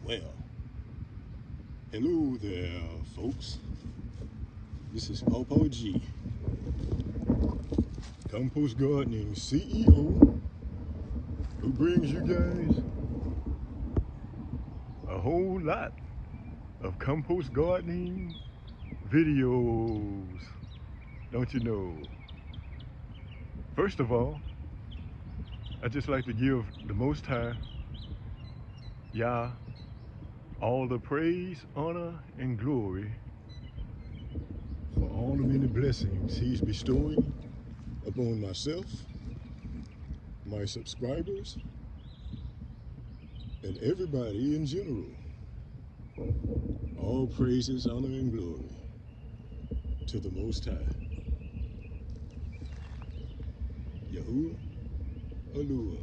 Well, hello there, folks. This is Pawpaw G, Compost Gardening CEO, who brings you guys a whole lot of compost gardening videos. Don't you know? First of all, I'd just like to give the Most High, Yah, all the praise, honor, and glory for all the many blessings He's bestowing upon myself, my subscribers, and everybody in general. All praises, honor, and glory to the Most High. Yahuwah, Alua.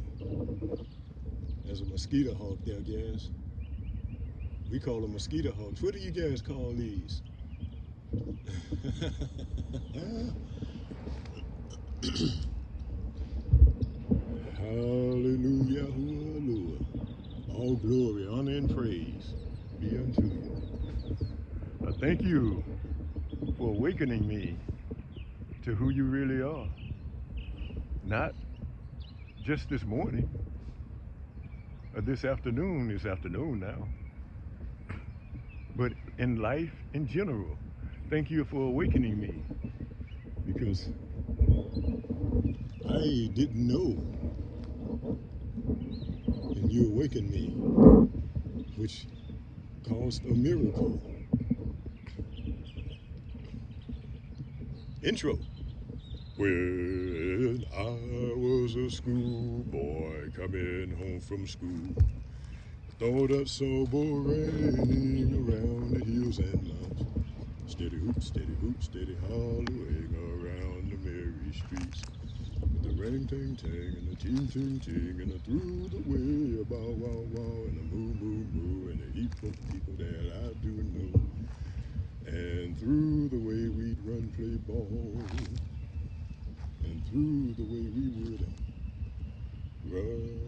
There's a mosquito hawk there, guys. We call them mosquito hawks. What do you guys call these? Hallelujah, Yahuwah. All glory, honor, and praise be unto you. I thank you for awakening me to who you really are. Not just this morning, or this afternoon now, but in life in general. Thank you for awakening me, because I didn't know, and you awakened me, which caused a miracle. Intro. When I was a schoolboy coming home from school, thought I saw boring around the hills and mountains. Steady hoop, steady hollowing around the merry streets. With the ring ting ting and the ting ting ting and the through the way a bow wow wow and a moo moo moo and a heap of people that I do know. And through the way we'd run play ball, and through the way we would run.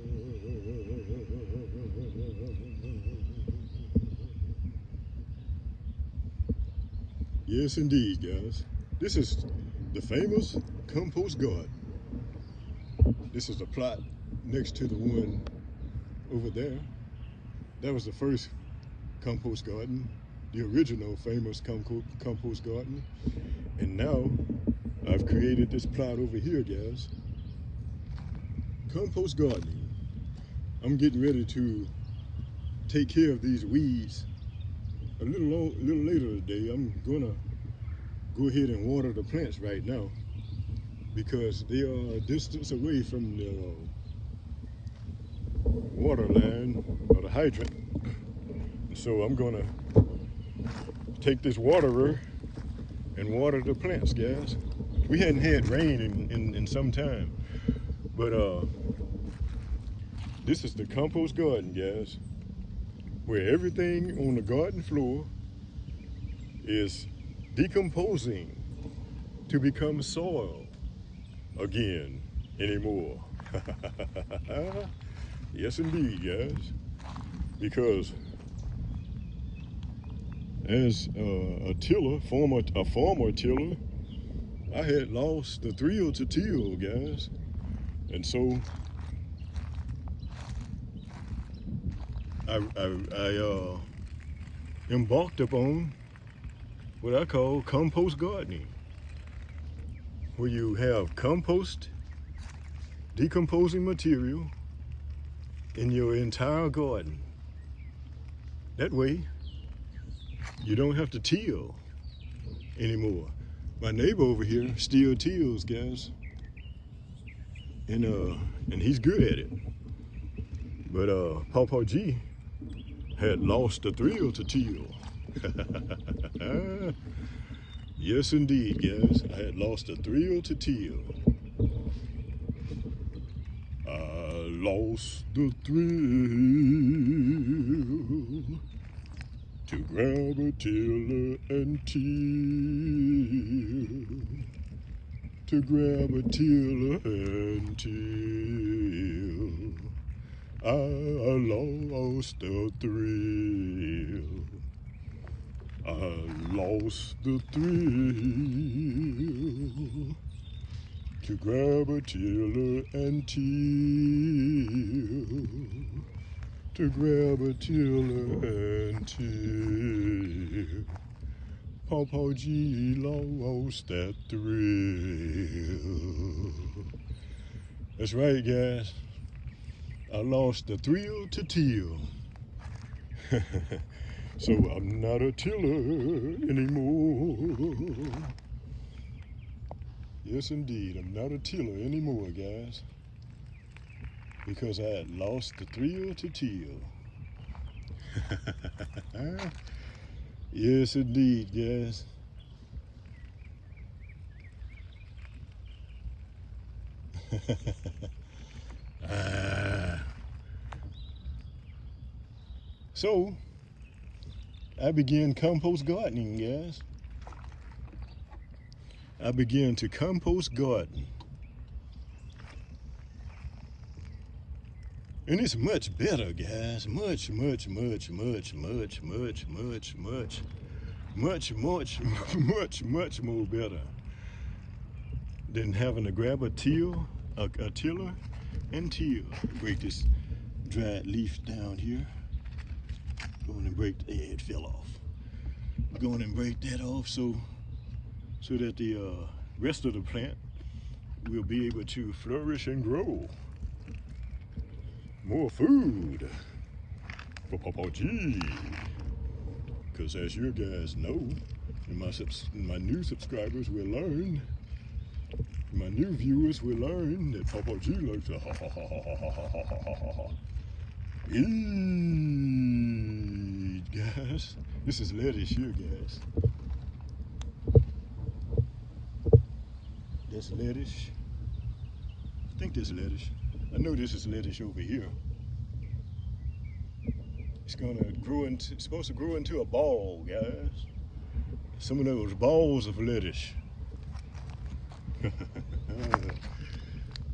Yes, indeed, guys. This is the famous compost garden. This is the plot next to the one over there. That was the first compost garden, the original famous compost garden. And now I've created this plot over here, guys. Compost gardening. I'm getting ready to take care of these weeds a little later today. I'm gonna go ahead and water the plants right now because they are a distance away from the water line or the hydrant. So I'm gonna take this waterer and water the plants, guys. We hadn't had rain in some time, but this is the compost garden, guys, where everything on the garden floor is decomposing to become soil again anymore. Yes, indeed, guys, because as a former tiller, I had lost the thrill to till, guys, and so I embarked upon what I call compost gardening, where you have compost, decomposing material in your entire garden. That way, you don't have to till anymore. My neighbor over here still tills, guys, and he's good at it. But Pawpaw G had lost the thrill to till. Yes, indeed, guys. I had lost the thrill to till. I lost the thrill to grab a tiller and till. To grab a tiller and till. I lost the thrill. I lost the thrill to grab a tiller and till, to grab a tiller and till. Papa G lost that thrill. That's right, guys. I lost the thrill to till. So I'm not a tiller anymore. Yes, indeed, I'm not a tiller anymore, guys. Because I had lost the thrill to till. Yes, indeed, guys. So, I began compost gardening, guys. I began to compost garden. And it's much better, guys. Much more better than having to grab a tiller and till. Break this dried leaf down here. Going and break, it fell off. Going and break that off so that the rest of the plant will be able to flourish and grow. More food for Papa G. Because as you guys know, and my new subscribers will learn, my new viewers will learn that Papa G likes to eat, guys. This is lettuce here, guys. That's lettuce. I think that's lettuce. I know this is lettuce over here. It's supposed to grow into a ball, guys. Some of those balls of lettuce.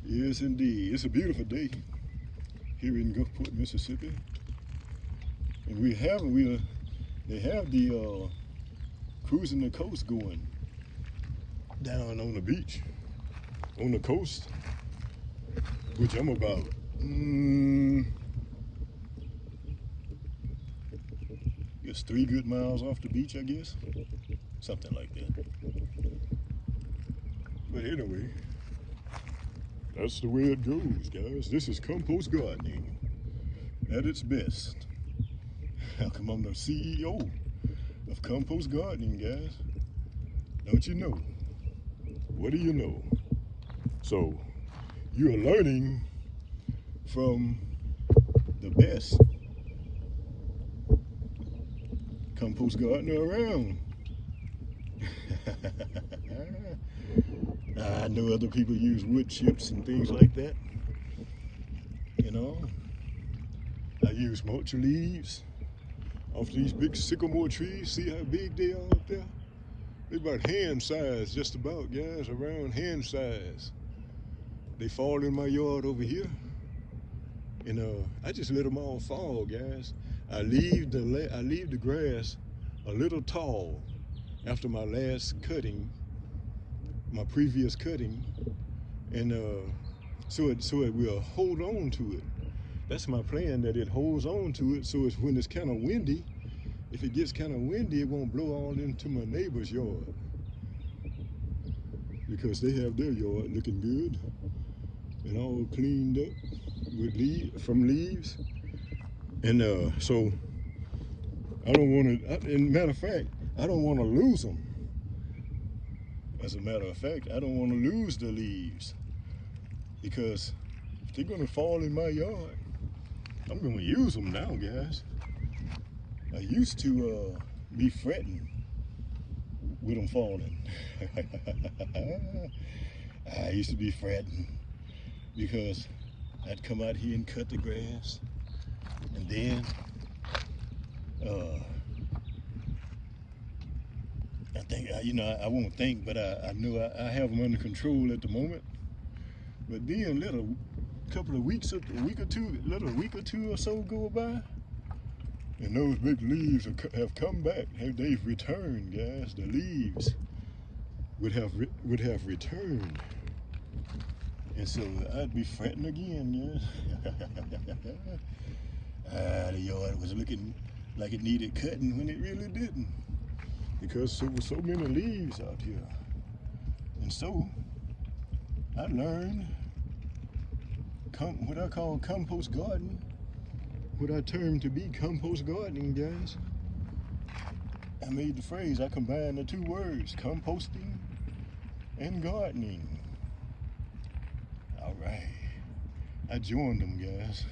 Yes, indeed. It's a beautiful day here in Gulfport, Mississippi, and they have the cruising the coast going down on the beach, on the coast, which I'm about it's 3 good miles off the beach, I guess, something like that. But anyway, that's the way it goes, guys. This is compost gardening at its best. How come I'm the CEO of compost gardening, guys? Don't you know? What do you know? So, you're learning from the best compost gardener around. I know other people use wood chips and things like that. You know, I use mulch leaves off these big sycamore trees. See how big they are up there? They're about hand size, just about, guys, around hand size. They fall in my yard over here, and I just let them all fall, guys. I leave the grass a little tall after my last cutting, my previous cutting, and so it will hold on to it. That's my plan, that it holds on to it, so it's when it's kind of windy. If it gets kind of windy, it won't blow all into my neighbor's yard, because they have their yard looking good and all cleaned up with from leaves. And so I don't want to, and matter of fact, I don't want to lose them. As a matter of fact, I don't want to lose the leaves, because if they're going to fall in my yard, I'm going to use them now, guys. I used to be fretting with them falling. I used to be fretting because I'd come out here and cut the grass, and then I think, I won't think, but I know I have them under control at the moment. But then let a couple of weeks, a week or two or so go by, and those big leaves have come back. They've returned, guys. The leaves would have returned, and so I'd be fretting again, yeah. The yard was looking like it needed cutting when it really didn't, because there were so many leaves out here. And so I learned what I call compost gardening, what I term to be compost gardening, guys. I made the phrase, I combined the two words, composting and gardening. All right, I joined them, guys.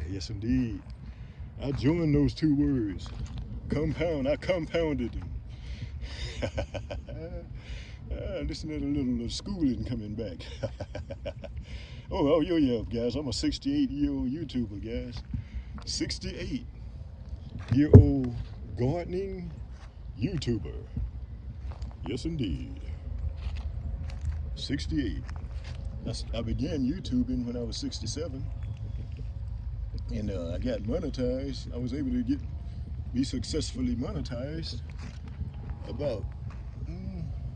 Yes, indeed. I joined those two words. I compounded them. Listen to the little schooling coming back. oh, yeah, guys. I'm a 68-year-old YouTuber, guys. 68-year-old gardening YouTuber. Yes, indeed. 68. I began YouTubing when I was 67, and I got monetized. I was able to be successfully monetized about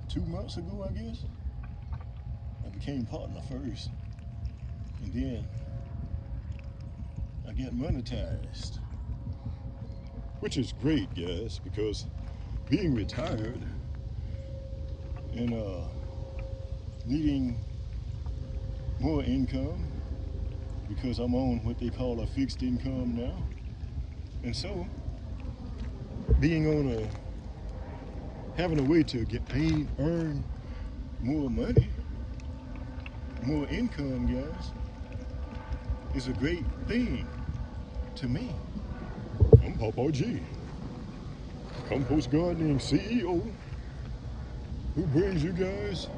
2 months ago, I guess. I became partner first, and then I got monetized, which is great, guys, because being retired and needing more income, because I'm on what they call a fixed income now, and so having a way to earn more money, more income, guys, is a great thing to me. I'm Papa G, Compost Gardening CEO, who brings you guys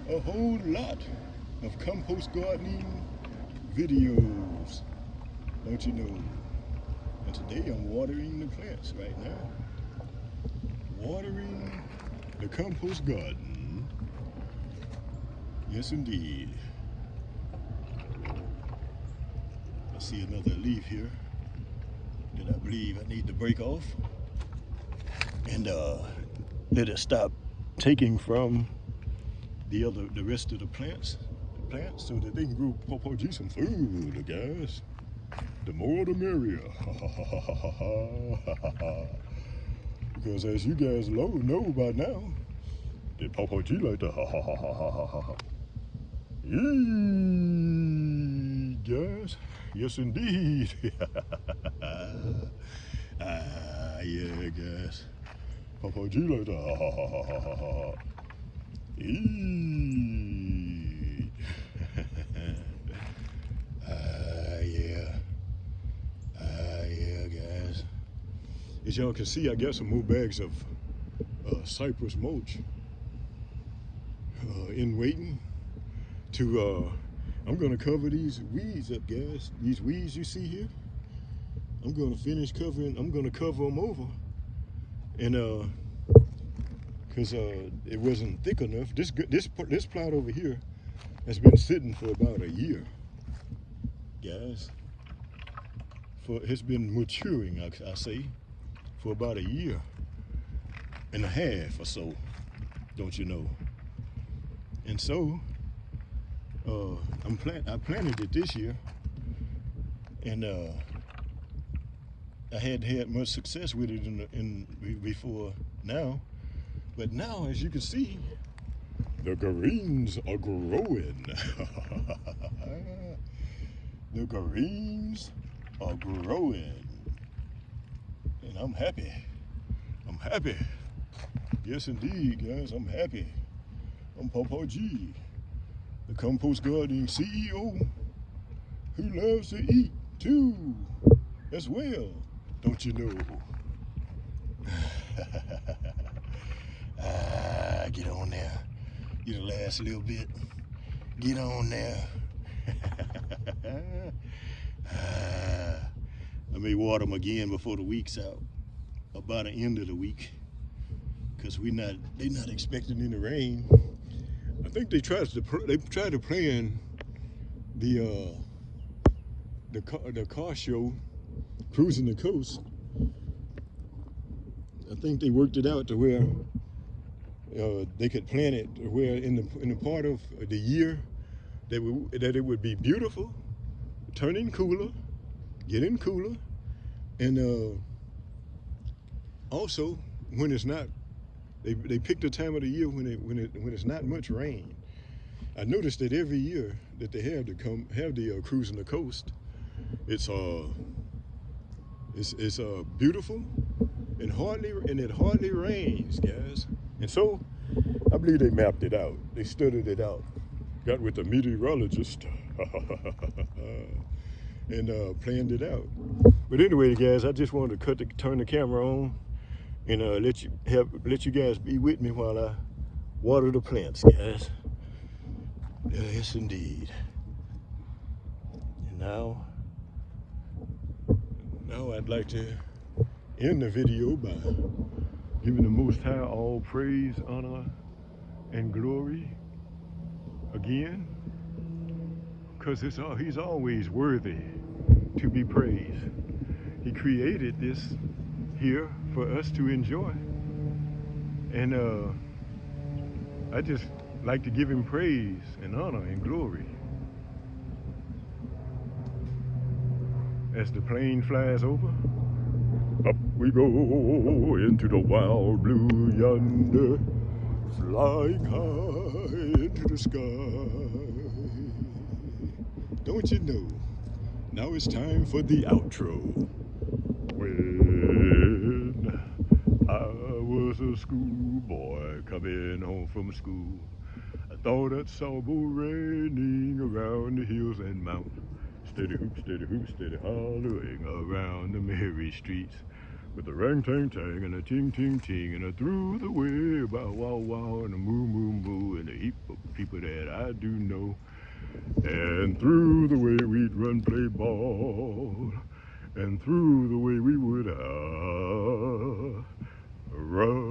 a whole lot of compost gardening videos, don't you know? And today I'm watering the plants right now. Watering the compost garden. Yes, indeed. I see another leaf here that I believe I need to break off and let it stop taking from the rest of the plants so that they can grow Papa G some food, guys. The more the merrier. Because as you guys know by now, that Papa G like to Yee, guys. Yes, indeed. Yeah, guys. Papa G like to Yee. Yeah, guys. As y'all can see, I got some more bags of cypress mulch in waiting to, I'm gonna cover these weeds up, guys. These weeds you see here, I'm gonna cover them over, and cause it wasn't thick enough. This plot over here has been sitting for about a year, guys. It's been maturing, I say, for about a year and a half or so, don't you know? And so I planted it this year, and I hadn't had much success with it before now, but now, as you can see, the greens are growing. The greens are growing, and I'm happy. Yes, indeed, guys, I'm happy. I'm Papa G, the compost gardening CEO, who loves to eat too, as well, don't you know? Get on there. You the last little bit. Get on there. I may water them again before the week's out, about the end of the week, because they're not expecting any rain. I think they tried to plan the car show, Cruising the Coast. I think they worked it out to where they could plan it where in the part of the year that it would be beautiful, turning cooler, getting cooler, and also when it's not. They picked a time of the year when it's not much rain. I noticed that every year that they have the Cruising the Coast, it's beautiful and it hardly rains, guys. And so I believe they mapped it out. They studied it out. Got with the meteorologist and planned it out. But anyway, guys, I just wanted to turn the camera on and let you guys be with me while I water the plants, guys. Yes, indeed. And now I'd like to end the video by giving the Most High all praise, honor, and glory again, because he's always worthy to be praised. He created this here for us to enjoy, and I just like to give him praise and honor and glory. As the plane flies over, up we go into the wild blue yonder, flying high into the sky. Don't you know, now it's time for the outro. When I was a schoolboy coming home from school, I thought I saw bull raining around the hills and mountains. Steady hoop, steady hollering around the merry streets, with a rang tang tang and a ting ting ting and a through the way bow wow wow and a moo moo moo and a heap of people that I do know. And through the way we'd run play ball, and through the way we would run.